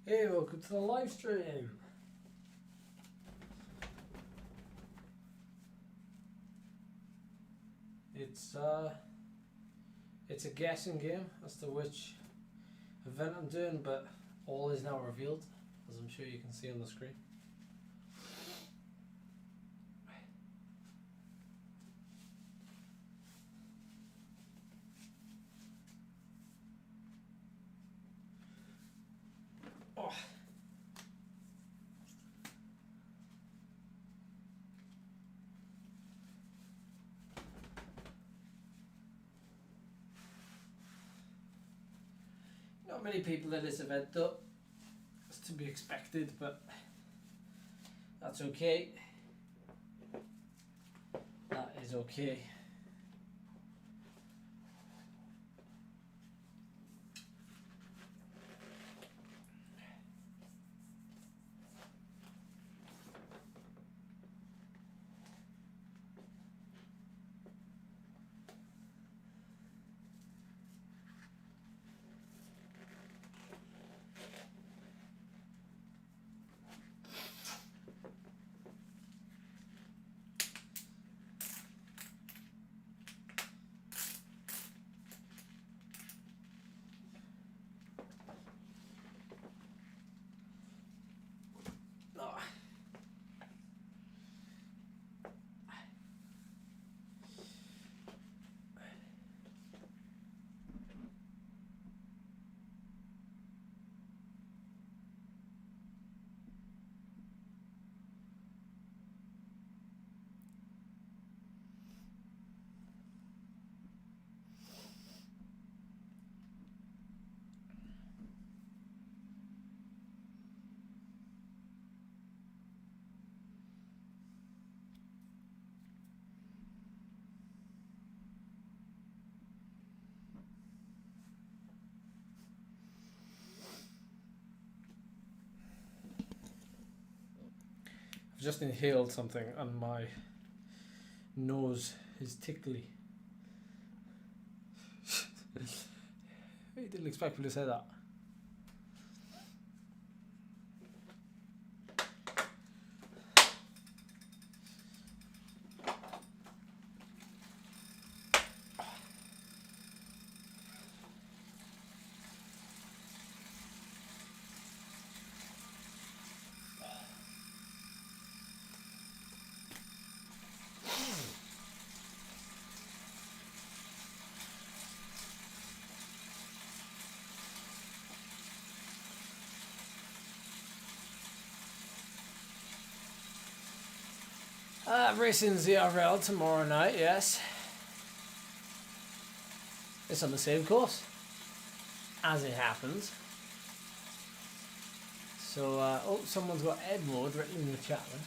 Hey, welcome to the live stream. It's a guessing game as to which event I'm doing, but all is now revealed, as I'm sure you can see on the screen. Oh. Not many people at this event though. It's to be expected, but that's okay. That is okay. I've just inhaled something and my nose is tickly. You didn't expect me to say that. Racing ZRL tomorrow night, yes. It's on the same course, as it happens. So, oh, someone's got Ed mode written in the chat then.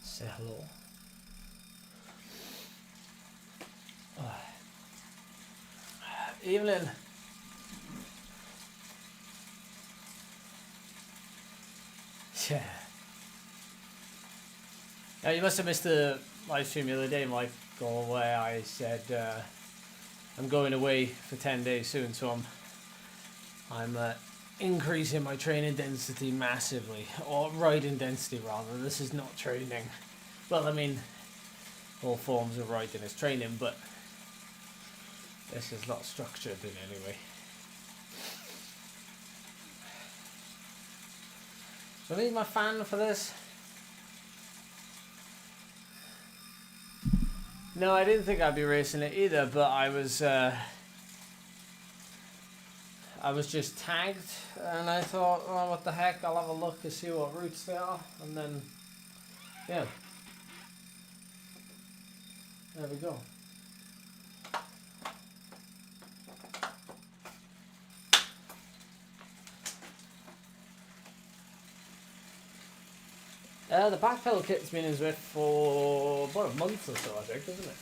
Say hello. Evening. Yeah. Now you must have missed the live stream the other day, Michael, where I said I'm going away for 10 days soon, so I'm increasing my training density massively, or riding density rather. This is not training. Well, I mean, all forms of riding is training, but this is not structured in any way. So I need my fan for this. No, I didn't think I'd be racing it either, but I was just tagged, and I thought, oh, what the heck, I'll have a look to see what routes they are, and then, yeah. There we go. The back pedal kit's been in Zwift for about a month or so, I think, isn't it?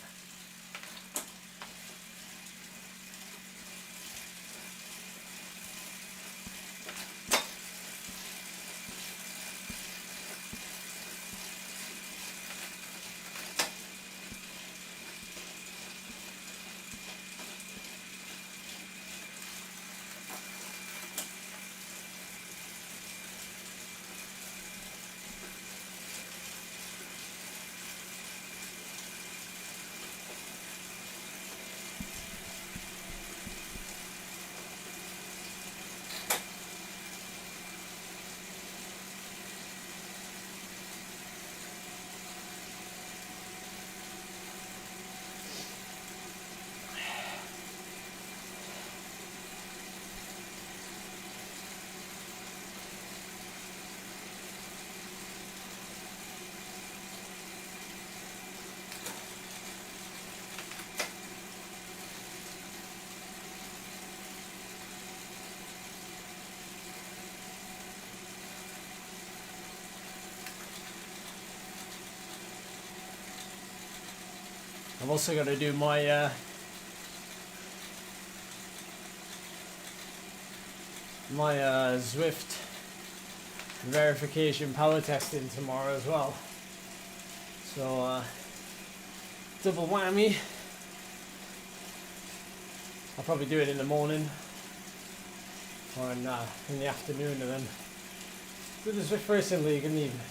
I've also got to do my Zwift verification power testing tomorrow as well. So double whammy. I'll probably do it in the morning or in the afternoon, and then do the Zwift Racing League in the evening.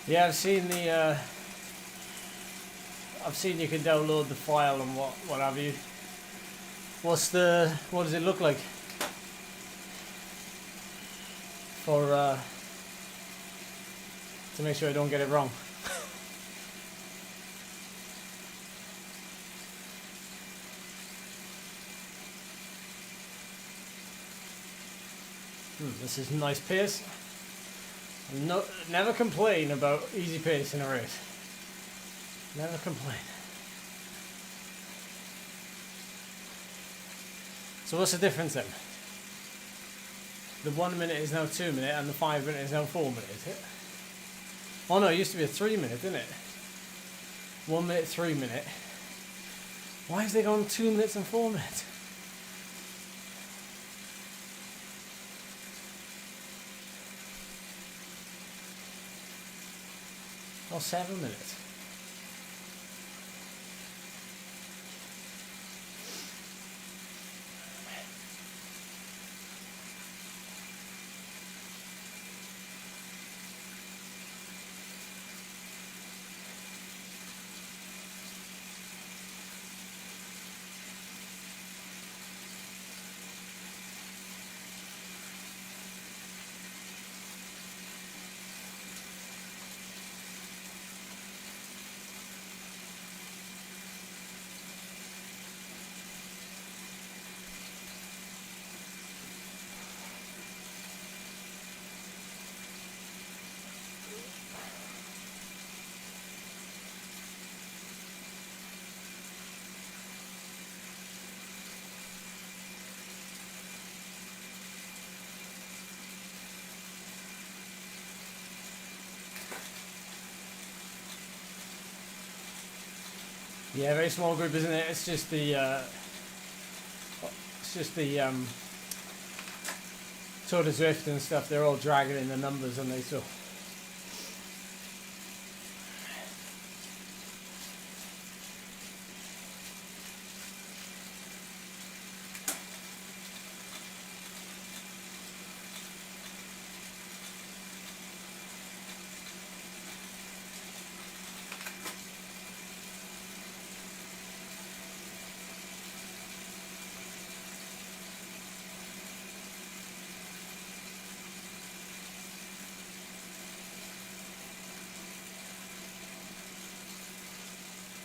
Yeah, I've seen you can download the file and what have you. What does it look like for to make sure I don't get it wrong? This is nice pace. Never complain about easy pace in a race. Never complain. So what's the difference then? The 1 minute is now 2 minutes and the 5 minute is now 4 minutes. Oh no, it used to be a 3 minute, didn't it? 1 minute, 3 minute. Why is they gone 2 minutes and 4 minutes? Or 7 minutes. Yeah, very small group, isn't it? It's just the sort of Zwift and stuff. They're all dragging in the numbers, and they so.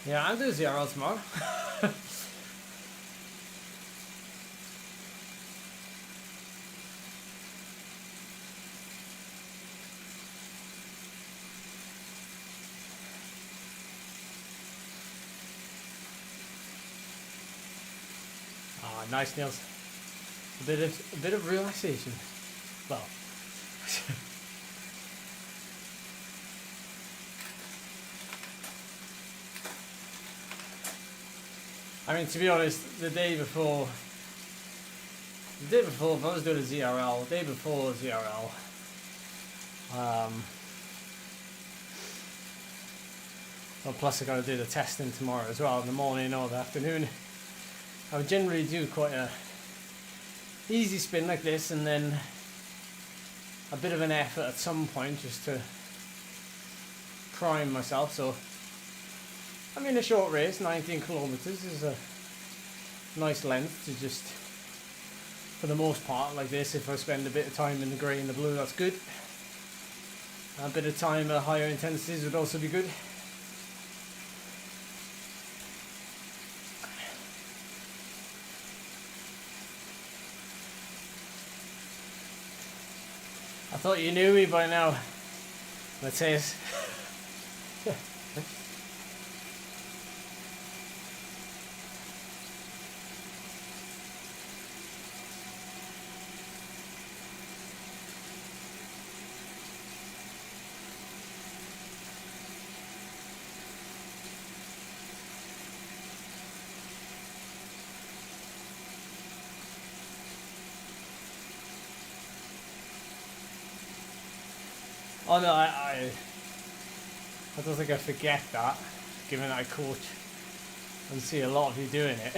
Yeah, I'll do 0 tomorrow. Oh, nice nails. A bit of relaxation. Well. I mean, to be honest, the day before, if I was doing a ZRL, the day before ZRL, well, plus I got to do the testing tomorrow as well, in the morning or the afternoon. I would generally do quite a easy spin like this, and then a bit of an effort at some point just to prime myself. So I mean, a short race, 19 kilometers, is a nice length to just, for the most part, like this. If I spend a bit of time in the grey and the blue, that's good. A bit of time at higher intensities would also be good. I thought you knew me by now, Matthias. Oh no, I don't think I forget that, given I coach and see a lot of you doing it.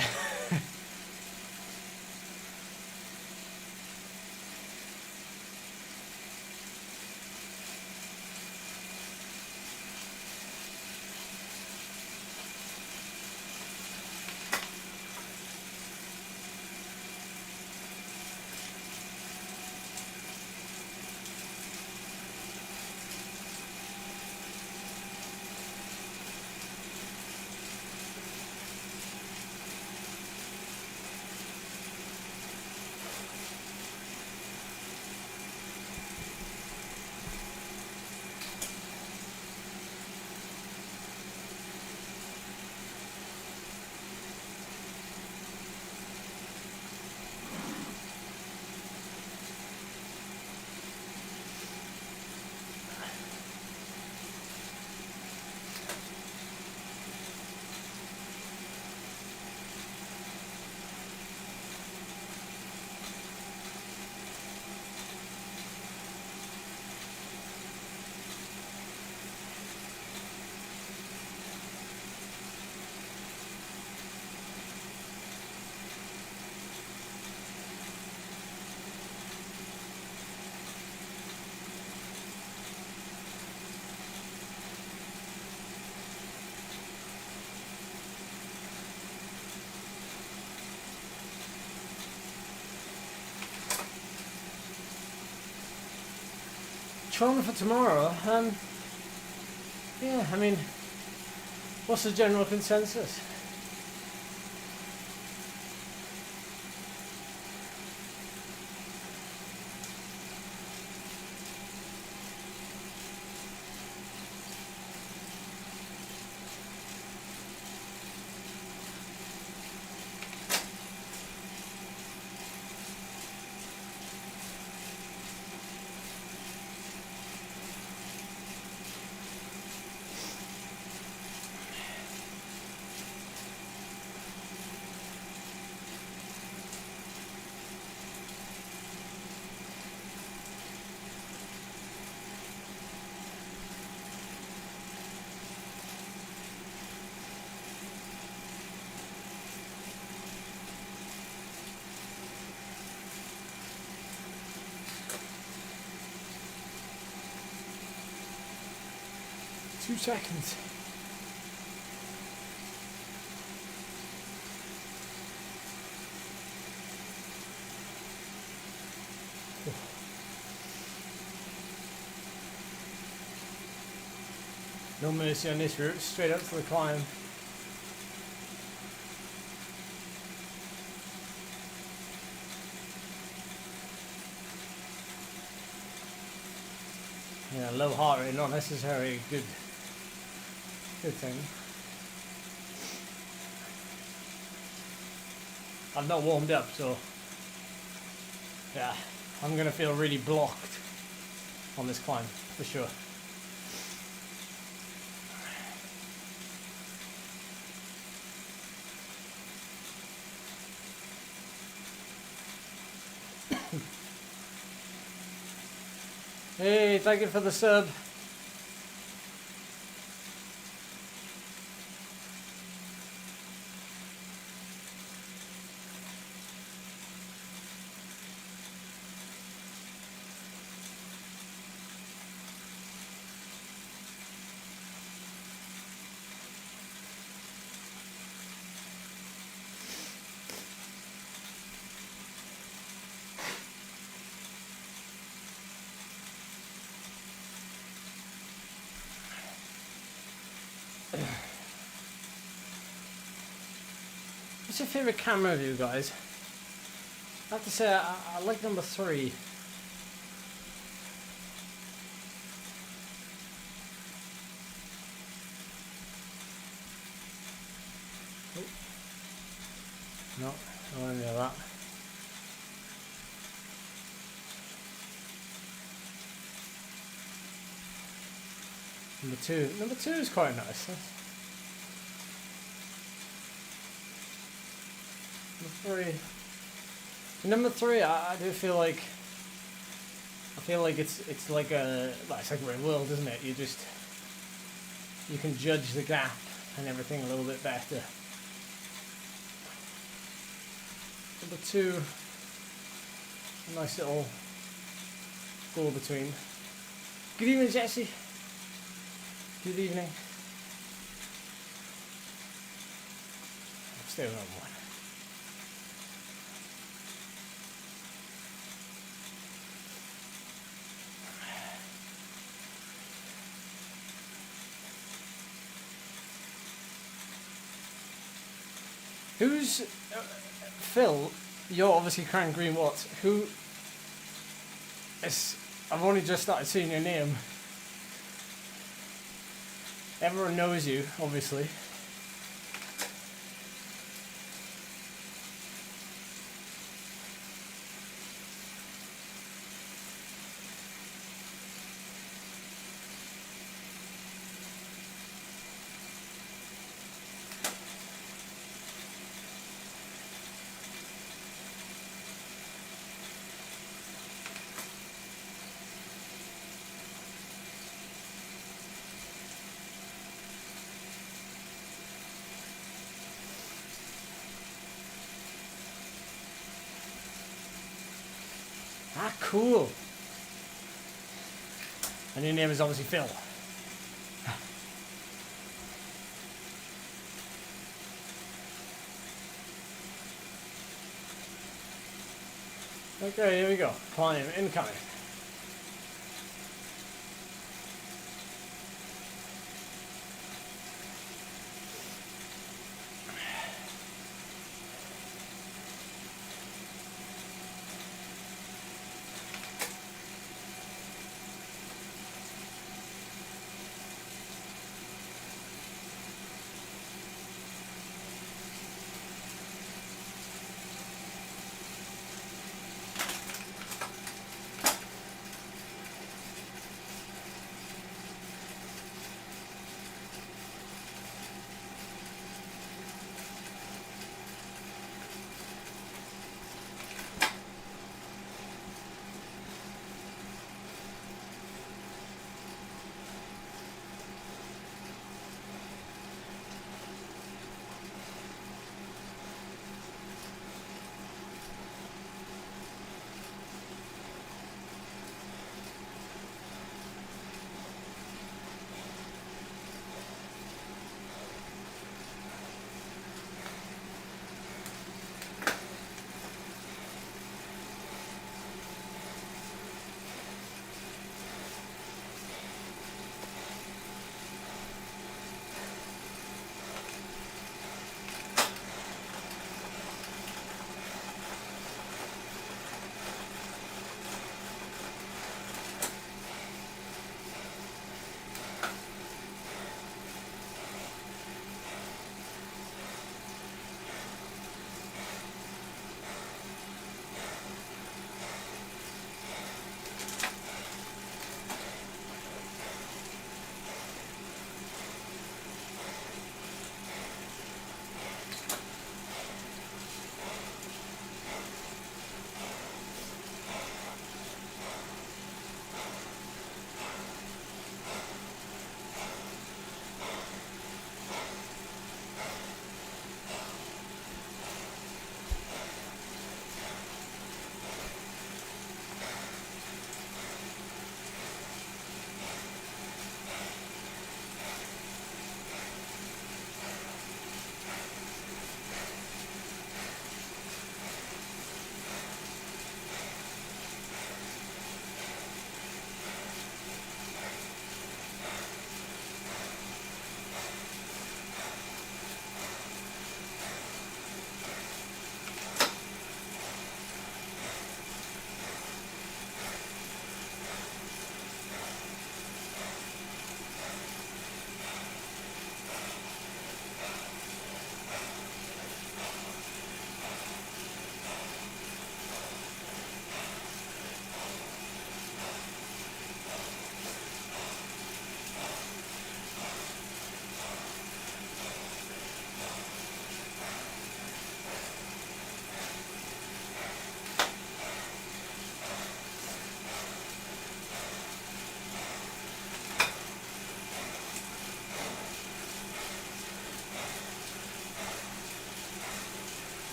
Trying for tomorrow, yeah, I mean, what's the general consensus? Two seconds. No mercy on this route, straight up to the climb. Yeah, low heart rate, not necessarily a good thing. I've not warmed up, so yeah, I'm gonna feel really blocked on this climb for sure. Hey, thank you for the sub. your favourite camera view, guys? I have to say, I like number 3. Oh. No, nowhere near that. Number two is quite nice. Number three, I do feel like it's like it's like real world, isn't it? You can judge the gap and everything a little bit better. Number 2, a nice little go between. Good evening, Jesse. Good evening. I'll stay with number 1. Who's Phil? You're obviously Cran Green Watts. Who is? I've only just started seeing your name. Everyone knows you, obviously. Ah, cool. And your name is obviously Phil. Okay, here we go. Climb, incoming.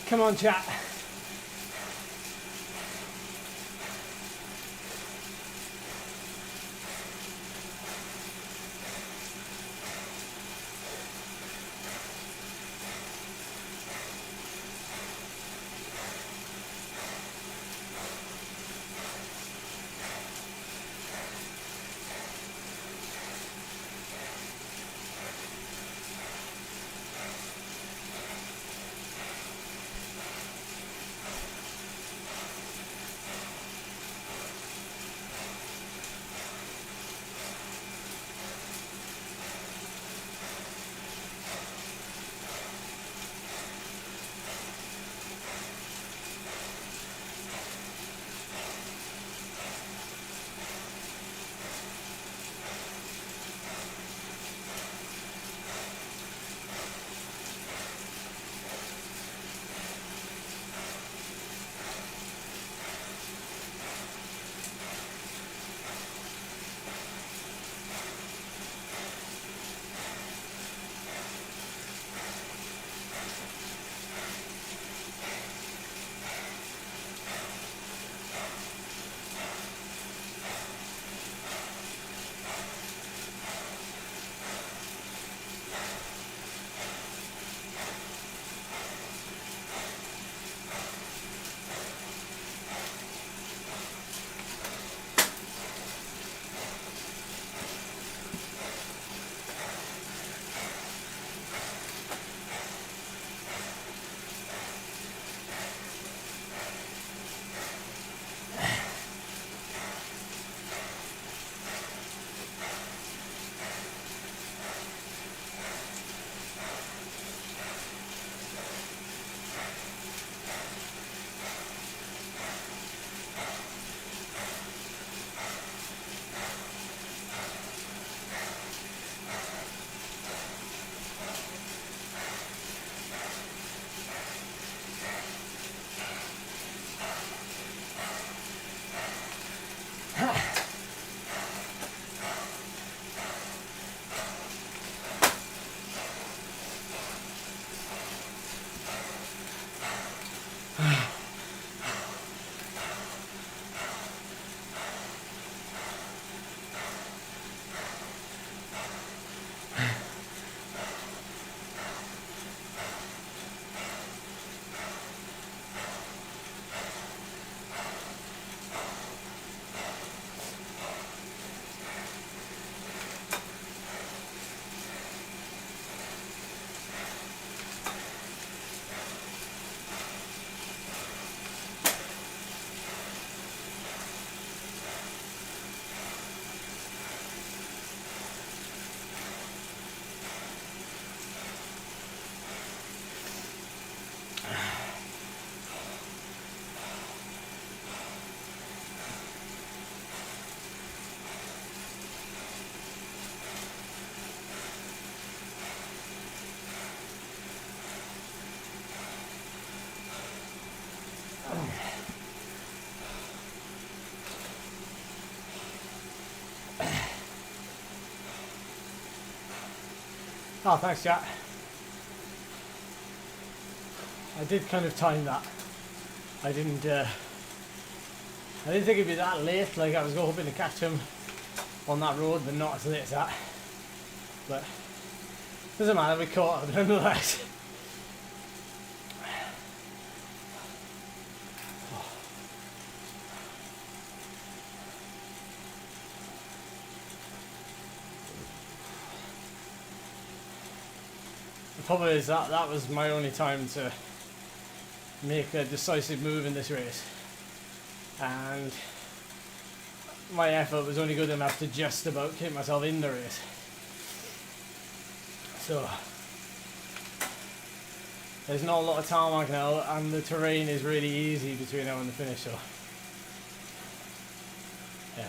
Come on, chat. Oh, thanks, Jack. I did kind of time that. I didn't think it'd be that late. Like, I was hoping to catch him on that road, but not as late as that. But doesn't matter. We caught up nonetheless. The problem is that was my only time to make a decisive move in this race, and my effort was only good enough to just about keep myself in the race. So there's not a lot of tarmac now, and the terrain is really easy between now and the finish. So yeah.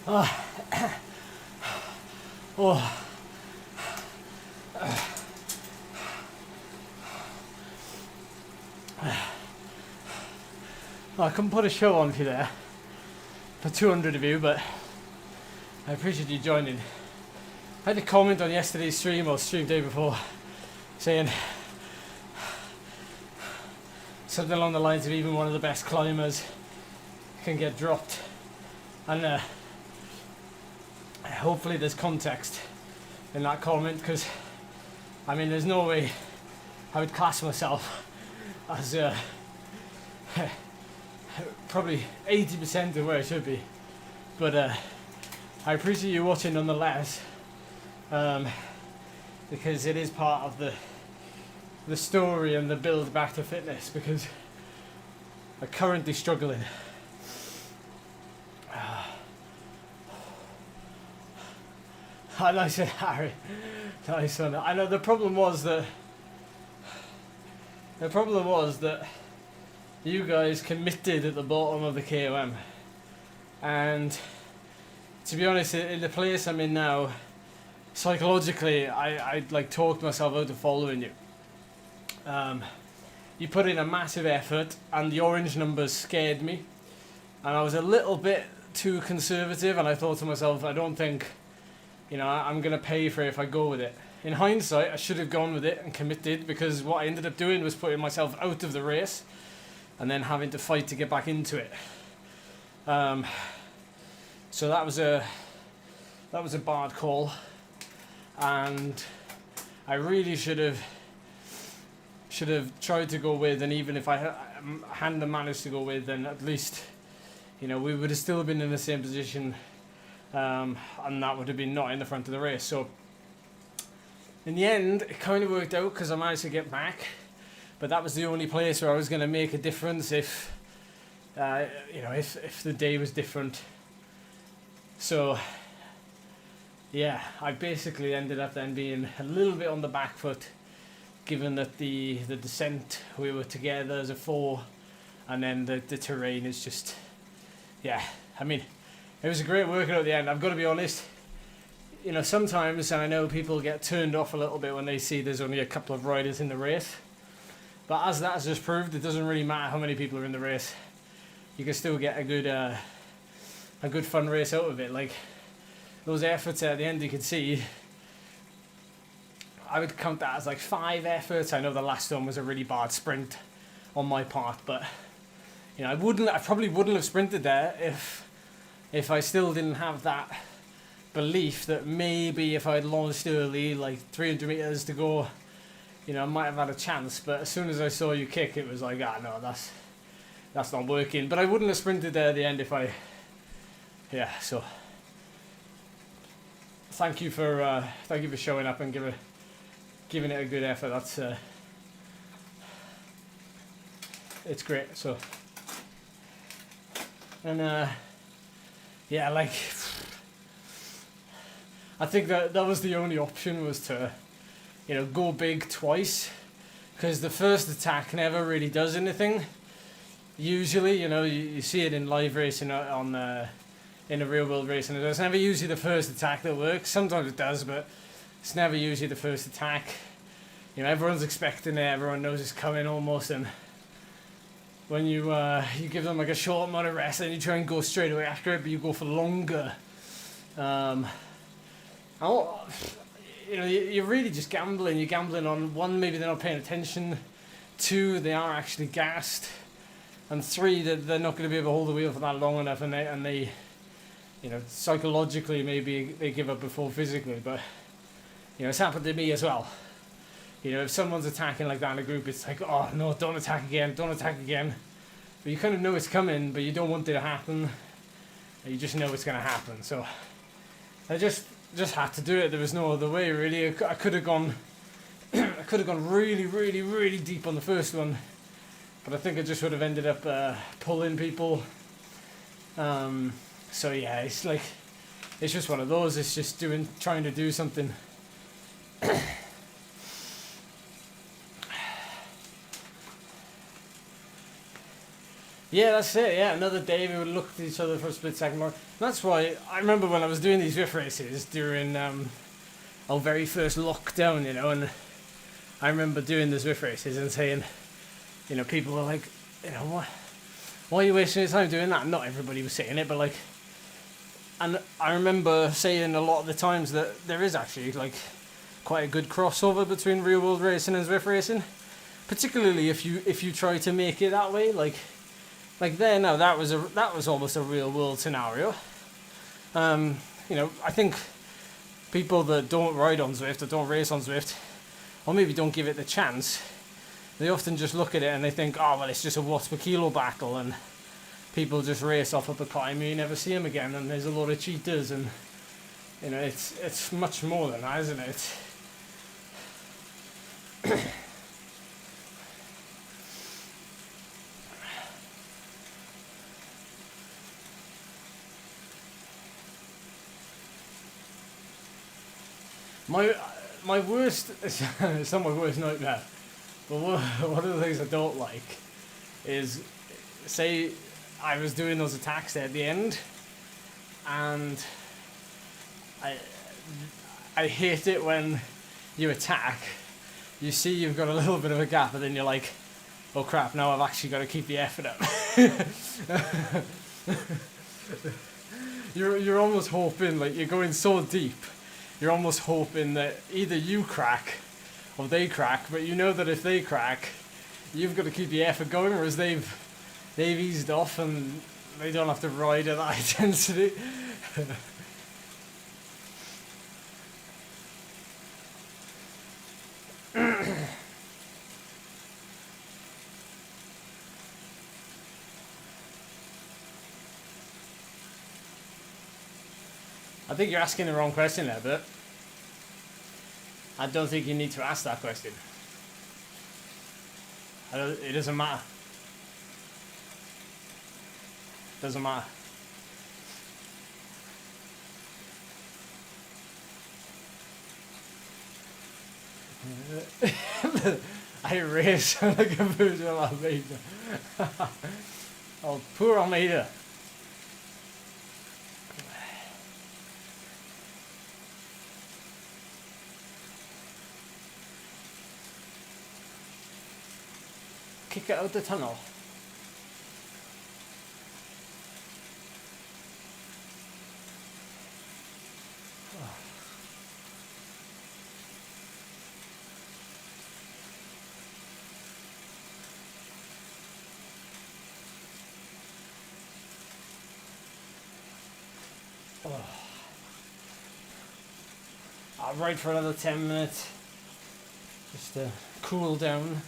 Oh. Oh. I couldn't put a show on for you there for 200 of you, but I appreciate you joining. I had a comment on yesterday's stream or stream day before saying something along the lines of even one of the best climbers can get dropped, and hopefully there's context in that comment, because I mean there's no way I would class myself as probably 80% of where I should be, but I appreciate you watching nonetheless, because it is part of the story and the build back to fitness, because I'm currently struggling. Nice one, Harry. Nice one. I know the problem was that you guys committed at the bottom of the KOM, and to be honest, in the place I'm in now, psychologically, I'd like talked myself out of following you. You put in a massive effort, and the orange numbers scared me, and I was a little bit too conservative, and I thought to myself, I don't think, I'm going to pay for it if I go with it. In hindsight, I should have gone with it and committed, because what I ended up doing was putting myself out of the race and then having to fight to get back into it. So that was a bad call, and I really should have tried to go with, and even if I hadn't managed to go with, then at least we would have still been in the same position, and that would have been not in the front of the race. So in the end it kind of worked out, because I managed to get back, but that was the only place where I was going to make a difference if the day was different. So yeah, I basically ended up then being a little bit on the back foot, given that the descent, we were together as a four, and then the terrain is just, yeah, I mean, it was a great workout at the end. I've got to be honest, sometimes, and I know people get turned off a little bit when they see there's only a couple of riders in the race, but as that has just proved, it doesn't really matter how many people are in the race. You can still get a good fun race out of it. Like those efforts at the end, you could see, I would count that as like 5 efforts. I know the last one was a really bad sprint on my part, but I probably wouldn't have sprinted there if I still didn't have that belief that maybe if I'd launched early, like 300 meters to go, I might have had a chance. But as soon as I saw you kick, it was like, no, that's not working. But I wouldn't have sprinted there at the end if I, so thank you for showing up and giving it a good effort. That's it's great. So, and like, I think that was the only option, was to go big twice, because the first attack never really does anything. Usually, you see it in live racing in a real world racing. It's never usually the first attack that works. Sometimes it does, but it's never usually the first attack. Everyone's expecting it. Everyone knows it's coming almost, and when you give them like a short amount of rest, and you try and go straight away after it, but you go for longer. You're really just gambling. You're gambling on, 1, maybe they're not paying attention. 2, they are actually gassed. And 3, that they're not going to be able to hold the wheel for that long enough, and they psychologically maybe they give up before physically. But it's happened to me as well. If someone's attacking like that in a group, it's like, oh no, don't attack again. But you kind of know it's coming, but you don't want it to happen. You just know it's going to happen. So I just had to do it. There was no other way, really. I could have gone really, really, really deep on the first one, but I think I just would have ended up pulling people. So yeah, it's just one of those. It's just trying to do something. Yeah, that's it. Yeah, another day we would look at each other for a split second more. That's why I remember when I was doing these Zwift races during our very first lockdown, you know, and I remember doing the Zwift races and saying, you know, people were like, you know, why are you wasting your time doing that? Not everybody was saying it, but like, and I remember saying a lot of the times that there is actually like quite a good crossover between real world racing and Zwift racing, particularly if you try to make it that way, like there now that was almost a real world scenario. You know, I think people that don't ride on Zwift or don't race on Zwift, or maybe don't give it the chance, they often just look at it and they think, oh well, it's just a watts per kilo battle, and people just race off up a climb and you never see them again, and there's a lot of cheaters, and you know, it's much more than that, isn't it? My worst, it's not my worst nightmare, but one of the things I don't like is, say I was doing those attacks there at the end, and I hate it when you attack, you see you've got a little bit of a gap, and then you're like, oh crap, now I've actually got to keep the effort up. You're almost hoping, like, you're going so deep, you're almost hoping that either you crack or they crack, but you know that if they crack, you've got to keep the effort going, whereas they've eased off and they don't have to ride at that intensity. I think you're asking the wrong question there, but I don't think you need to ask that question. It doesn't matter. Doesn't matter. I race like a visual Almeida. Oh, poor Almeida. Kick it out the tunnel. I'll ride for another 10 minutes just to cool down.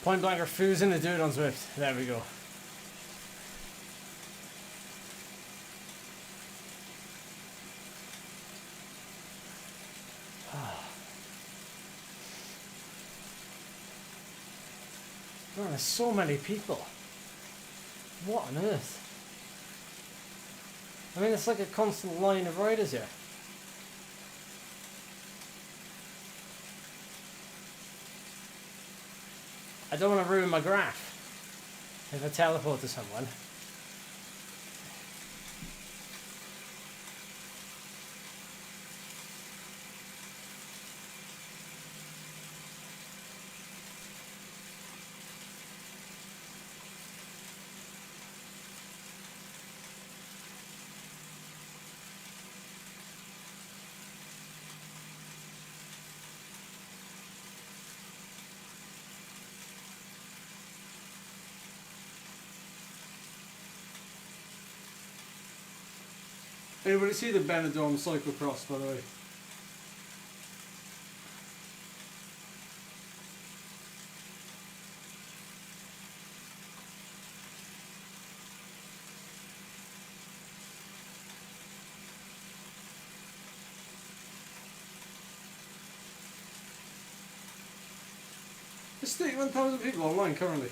Point blank refusing to do it on Zwift. There we go. Oh, there's so many people. What on earth? I mean, it's like a constant line of riders here. I don't want to ruin my graph if I teleport to someone. Anybody see the Benidorm cyclocross, by the way? There's 31,000 people online currently.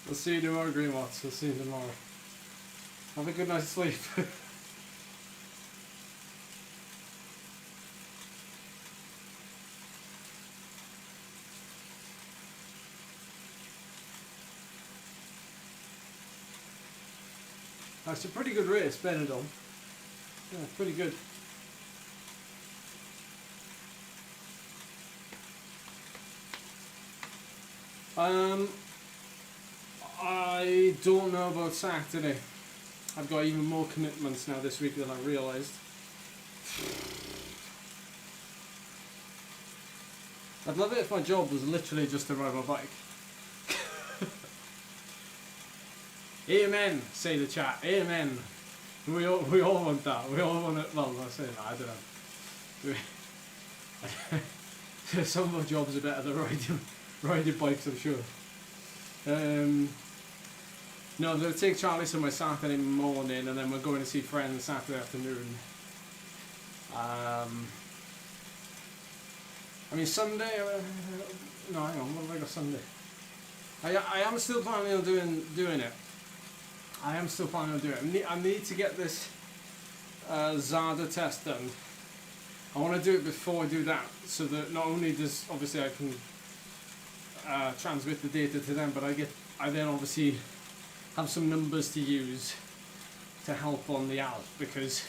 We'll see you tomorrow, Green Watts. We'll see you tomorrow. Have a good night's sleep. That's a pretty good race, Benidorm. Yeah, pretty good. I don't know about Saturday. I've got even more commitments now this week than I realised. I'd love it if my job was literally just to ride my bike. Amen, say the chat. Amen. We all want that. We all want it. Well, I say that. I don't know. Some of our jobs are better than riding bikes, I'm sure. No, I'm going to take Charlie to my Saturday morning, and then we're going to see friends Saturday afternoon. I mean Sunday. No, hang on. What have I got Sunday? I am still planning on doing it. I am still planning on doing it. I need to get this Zada test done. I want to do it before I do that, so that not only does obviously I can transmit the data to them, but I then obviously have some numbers to use to help on the Alp, because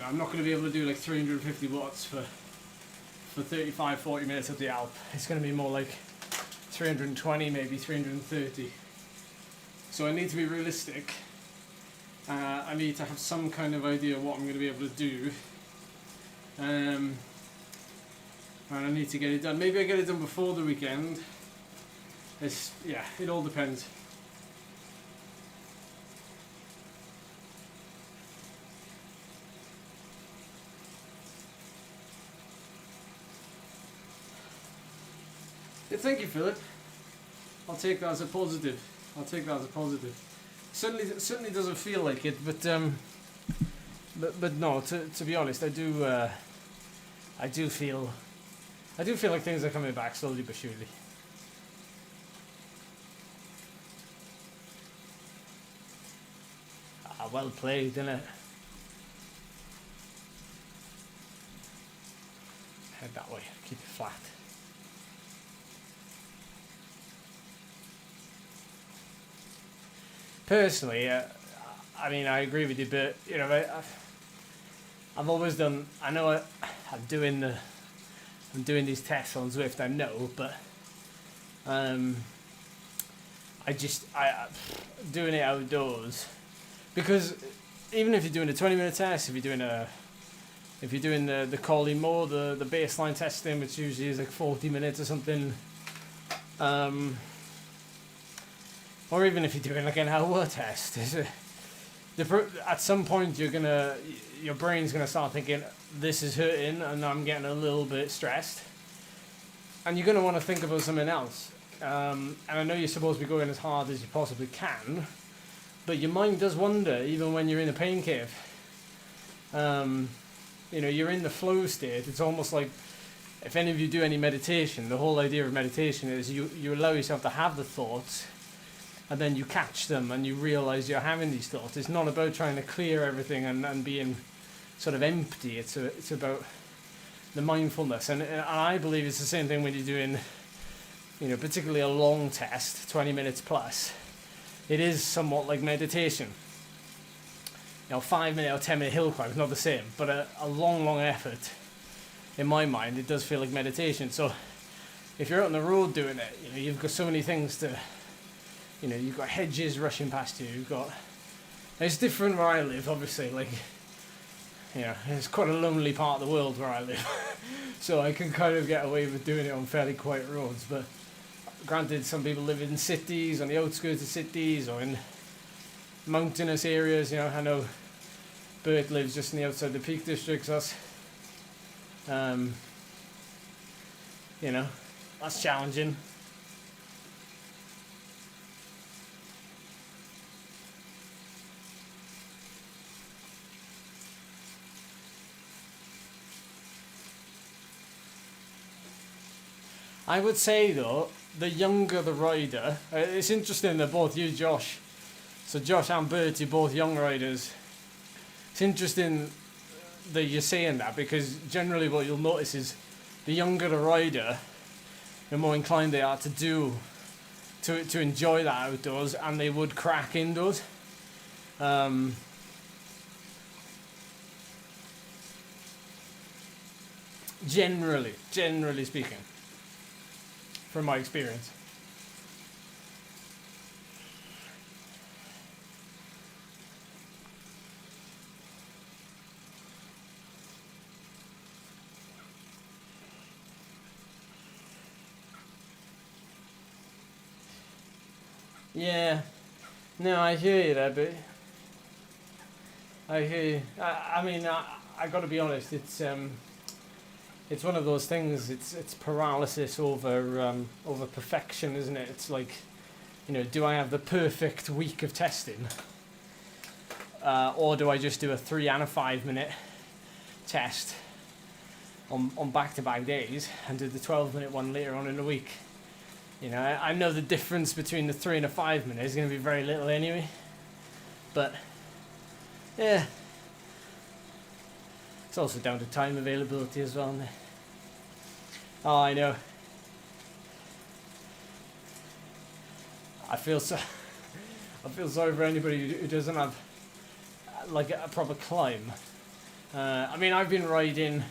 I'm not going to be able to do like 350 watts for 35-40 minutes of the Alp. It's going to be more like 320, maybe 330. So I need to be realistic. I need to have some kind of idea of what I'm going to be able to do. And I need to get it done. Maybe I get it done before the weekend. It all depends. Yeah, thank you, Philip. I'll take that as a positive. Certainly doesn't feel like it, but no. To be honest, I do feel like things are coming back slowly but surely. Well played, innit? Head that way. Keep it flat. Personally, I mean, I agree with you, but I've always done. I know I'm doing these tests on Zwift. I know, but doing it outdoors, because even if you're doing a 20-minute test, if you're doing the Collie Moore, the baseline testing, which usually is like 40 minutes or something. Or even if you're doing like an hour test, at some point your brain's gonna start thinking, this is hurting and I'm getting a little bit stressed, and you're gonna want to think about something else. And I know you're supposed to be going as hard as you possibly can, but your mind does wander even when you're in a pain cave. You're in the flow state. It's almost like, if any of you do any meditation, the whole idea of meditation is you allow yourself to have the thoughts, and then you catch them and you realize you're having these thoughts. It's not about trying to clear everything and being sort of empty. It's about the mindfulness. And I believe it's the same thing when you're doing, particularly a long test, 20 minutes plus. It is somewhat like meditation. 5-minute or 10-minute hill climb is not the same, but a long effort, in my mind, it does feel like meditation. So if you're out on the road doing it, you've got so many things to you know, you've got hedges rushing past you. It's different where I live, obviously. Like, you know, it's quite a lonely part of the world where I live, so I can kind of get away with doing it on fairly quiet roads. But granted, some people live in cities, on the outskirts of cities, or in mountainous areas. You know, I know Beic lives just on the outside the Peak District. So that's, you know, that's challenging. I would say though, the younger the rider, it's interesting that both you, Josh, so Josh and Bertie, both young riders. It's interesting that you're saying that, because generally what you'll notice is the younger the rider, the more inclined they are to enjoy that outdoors, and they would crack indoors. Generally speaking, from my experience. Yeah, no, I hear you there, but I hear you. I mean, I got to be honest. It's one of those things. It's paralysis over perfection, isn't it? It's like, you know, do I have the perfect week of testing, or do I just do a 3 and a 5 minute test on back-to-back days and do the 12-minute one later on in the week? You know, I know the difference between the 3 and a 5 minute is going to be very little anyway. But, yeah. It's also down to time availability as well, isn't it? Oh, I know. I feel sorry for anybody who doesn't have, like, a proper climb. I mean, I've been riding,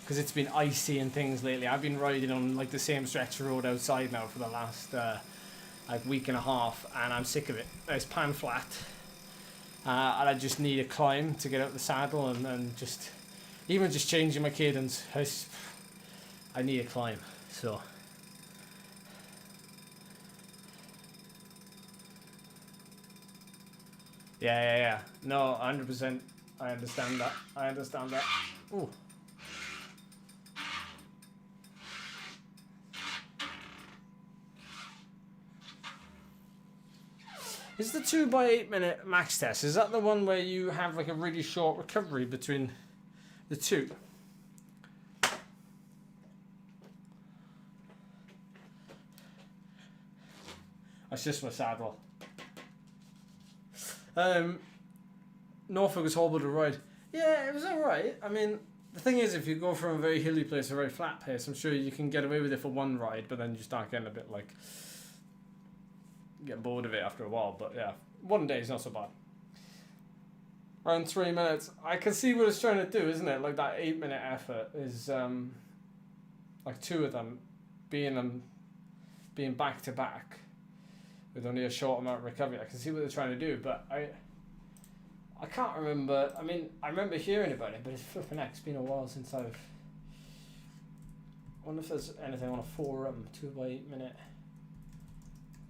because it's been icy and things lately, I've been riding on like the same stretch of road outside now for the last like week and a half, and I'm sick of it. It's pan flat, and I just need a climb to get out the saddle, and just even just changing my cadence. I need a climb, so. Yeah. No, 100%. I understand that. Ooh. Is the 2x8 minute max test, is that the one where you have like a really short recovery between the two? That's just my saddle. Norfolk was horrible to ride. Yeah, it was alright. I mean, the thing is, if you go from a very hilly place to a very flat place, I'm sure you can get away with it for one ride, but then you start getting a bit like, get bored of it after a while. But yeah, one day is not so bad. Around 3 minutes. I can see what it's trying to do, isn't it? Like that 8 minute effort is like 2 of them being back to back with only a short amount of recovery. I can see what they're trying to do, but I can't remember. I mean, I remember hearing about it, but it's flipping heck. It's been a while since I've. I wonder if there's anything on a forum. 2x8 minute.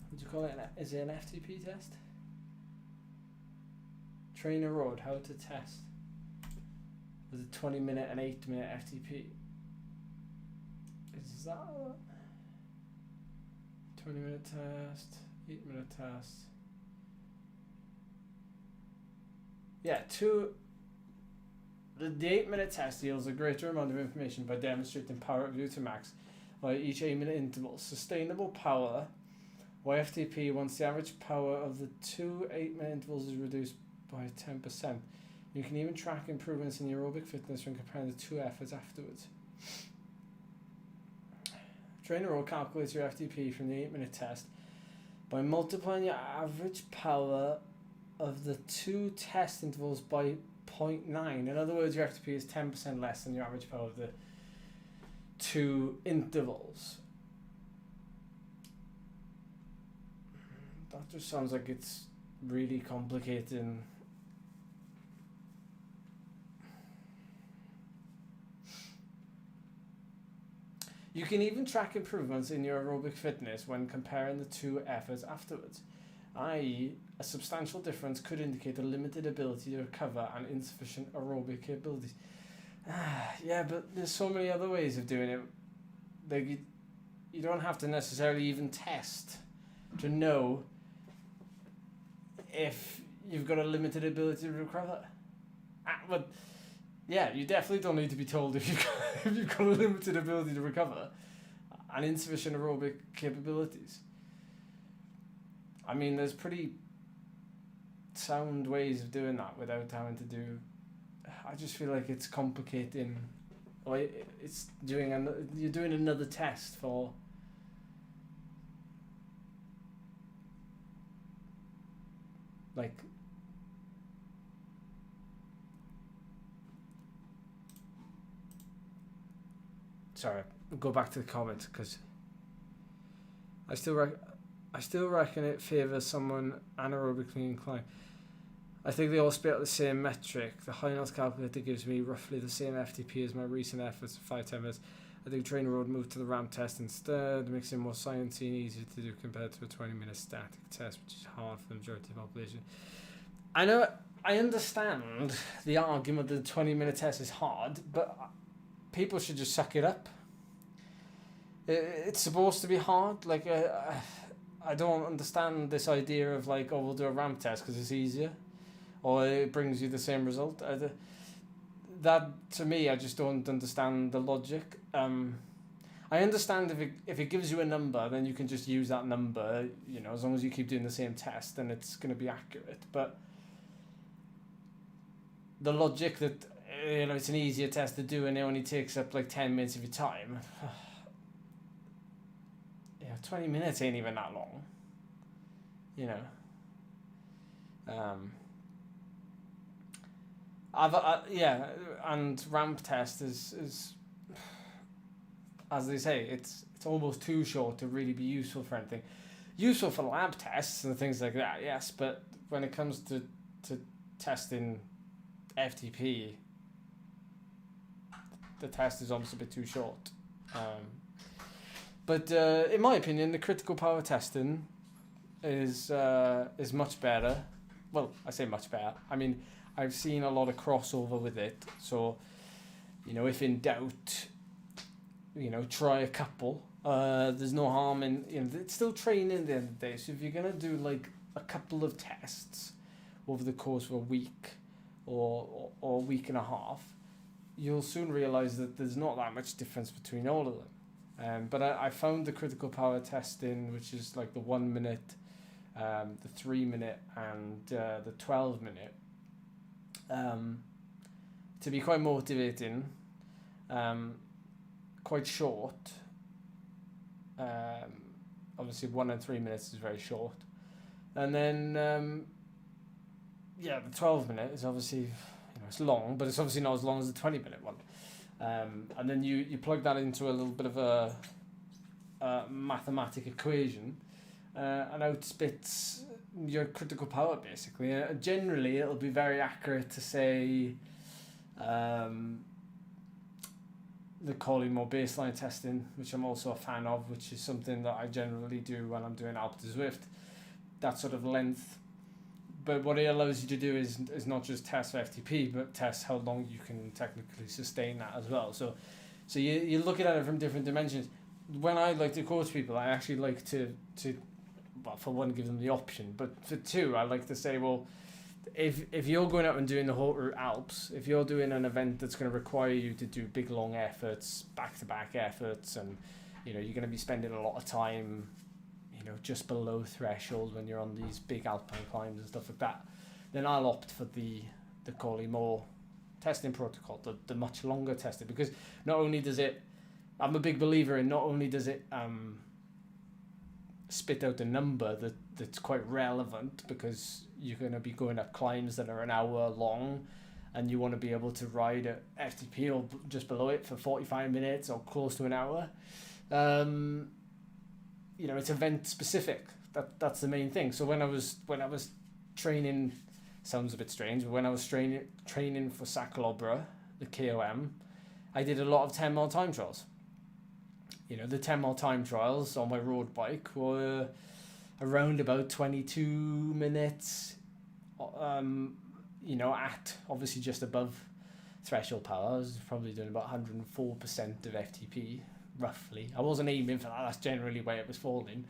What do you call it? Is it an FTP test? Trainer Road, how to test. There's a 20 minute and 8 minute FTP. Is that 20 minute test, 8 minute test? Yeah, the 8 minute test yields a greater amount of information by demonstrating power review to max by each 8 minute interval. Sustainable power YFTP once the average power of the 2 8 minute intervals is reduced by 10%. You can even track improvements in aerobic fitness when comparing the 2 efforts afterwards. Trainer Road calculates your FTP from the 8 minute test by multiplying your average power of the 2 test intervals by 0.9. In other words, your FTP is 10% less than your average power of the 2 intervals. that just sounds like it's really complicating. You can even track improvements in your aerobic fitness when comparing the two efforts afterwards, i.e. a substantial difference could indicate a limited ability to recover and insufficient aerobic capabilities. Yeah, but there's so many other ways of doing it. Like you don't have to necessarily even test to know if you've got a limited ability to recover. But yeah, you definitely don't need to be told if you've got a limited ability to recover and insufficient aerobic capabilities. I mean, there's pretty sound ways of doing that without having to do. I just feel like it's complicating. Or it's doing you're doing another test for. Like. Sorry, go back to the comments because I still reckon it favours someone anaerobically inclined. I think they all spit out the same metric. The high notes calculator gives me roughly the same FTP as my recent efforts of 5-10 minutes. I think train road moved to the ramp test instead, makes it more sciencey and easier to do compared to a 20-minute static test, which is hard for the majority of the population. I know, I understand the argument that the 20-minute test is hard, but people should just suck it up. It's supposed to be hard. Like, I don't understand this idea of like, oh, we'll do a ramp test because it's easier, or it brings you the same result. That to me, I just don't understand the logic. I understand if it gives you a number, then you can just use that number. You know, as long as you keep doing the same test, then it's going to be accurate. But the logic that it's an easier test to do and it only takes up like 10 minutes of your time. 20 minutes ain't even that long. And ramp test is as they say, it's almost too short to really be useful for anything. Useful for lab tests and things like that, yes, but when it comes to testing FTP, the test is obviously a bit too short. But in my opinion, the critical power testing is much better. Well, I say much better. I mean, I've seen a lot of crossover with it. So, if in doubt, try a couple. There's no harm in, it's still training at the end of the day. So if you're going to do like a couple of tests over the course of a week or a week and a half, you'll soon realise that there's not that much difference between all of them. But I found the critical power testing, which is like the 1 minute, the 3 minute and the 12 minute, to be quite motivating, quite short. Obviously 1 and 3 minutes is very short. And then, the 12 minute is obviously, it's long, but it's obviously not as long as the 20-minute one. And then you plug that into a little bit of a mathematic equation, and out spits your critical power, basically. Generally, it'll be very accurate to say the calling more baseline testing, which I'm also a fan of, which is something that I generally do when I'm doing Alp to Zwift, that sort of length. But what it allows you to do is not just test for FTP, but test how long you can technically sustain that as well. So you're looking at it from different dimensions. When I like to coach people, I actually like to well, for one, give them the option, but for two, I like to say, well, if you're going out and doing the whole route Alps, if you're doing an event that's going to require you to do big long efforts, back-to-back efforts, and you're going to be spending a lot of time just below threshold when you're on these big alpine climbs and stuff like that, then I'll opt for the Corley Moore testing protocol, the much longer testing, because not only does it, I'm a big believer in, not only does it spit out a number that's quite relevant, because you're going to be going up climbs that are an hour long and you want to be able to ride at FTP or just below it for 45 minutes or close to an hour. It's event specific. that's the main thing. So when I was training, sounds a bit strange, but when I was training for Sacalobra, the KOM, I did a lot of 10 mile time trials. You know, the 10 mile time trials on my road bike were around about 22 minutes, you know, at obviously just above threshold power. I was probably doing about 104% of FTP, roughly. I wasn't aiming for that, that's generally where it was falling.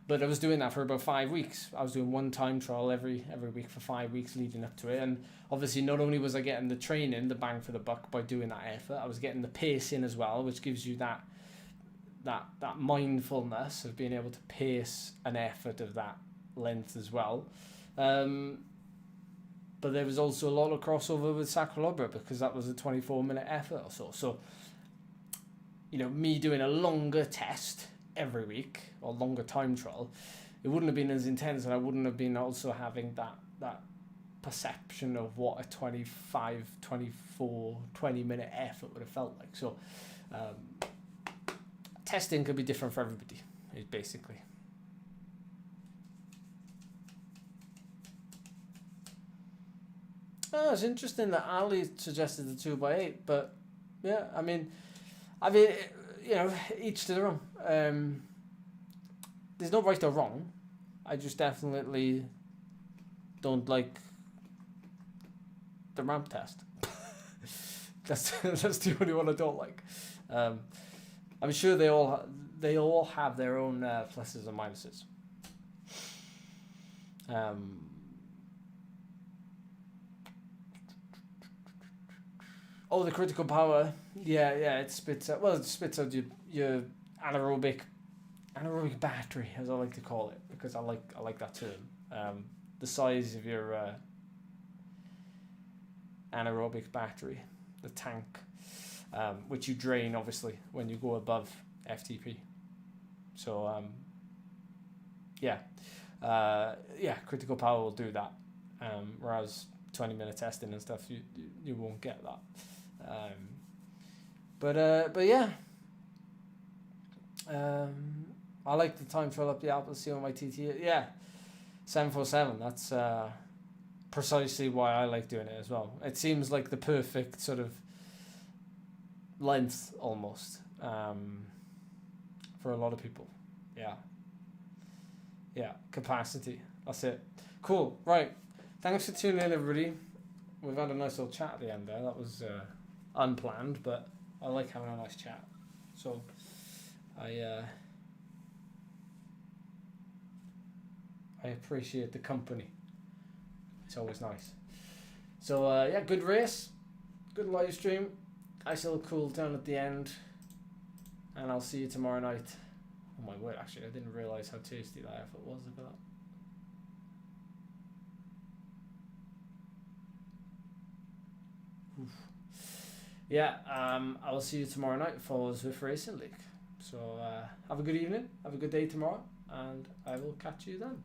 But I was doing that for about 5 weeks. I was doing one time trial every week for 5 weeks leading up to it. And obviously not only was I getting the training, the bang for the buck by doing that effort, I was getting the pace in as well, which gives you that mindfulness of being able to pace an effort of that length as well. But there was also a lot of crossover with Sacalobra because that was a 24-minute effort or so. So, you know, me doing a longer test every week or longer time trial, it wouldn't have been as intense, and I wouldn't have been also having that perception of what a 25, 24, 20-minute effort would have felt like. So, testing could be different for everybody, basically. Oh, it's interesting that Ali suggested the 2x8, but yeah, I mean, you know, each to their own. There's no right or wrong. I just definitely don't like the ramp test. That's the only one I don't like. I'm sure they all have their own pluses and minuses. Oh, the critical power. Yeah, it spits out. Well, it spits out your anaerobic battery, as I like to call it, because I like that term. The size of your anaerobic battery, the tank, which you drain obviously when you go above FTP. So critical power will do that. Whereas 20-minute testing and stuff, you won't get that. But yeah. I like the time trial up the Alps, see on my TT. Yeah, 747. That's precisely why I like doing it as well. It seems like the perfect sort of length almost for a lot of people. Yeah, capacity. That's it. Cool. Right. Thanks for tuning in, everybody. We've had a nice little chat at the end there. That was unplanned, but I like having a nice chat. So I appreciate the company. It's always nice. So yeah, good race, good live stream. Nice little cool down at the end, and I'll see you tomorrow night. Oh my word! Actually, I didn't realise how tasty that effort was. Look at that. Oof. Yeah, I will see you tomorrow night for Zwift Racing League. So have a good evening, have a good day tomorrow, and I will catch you then.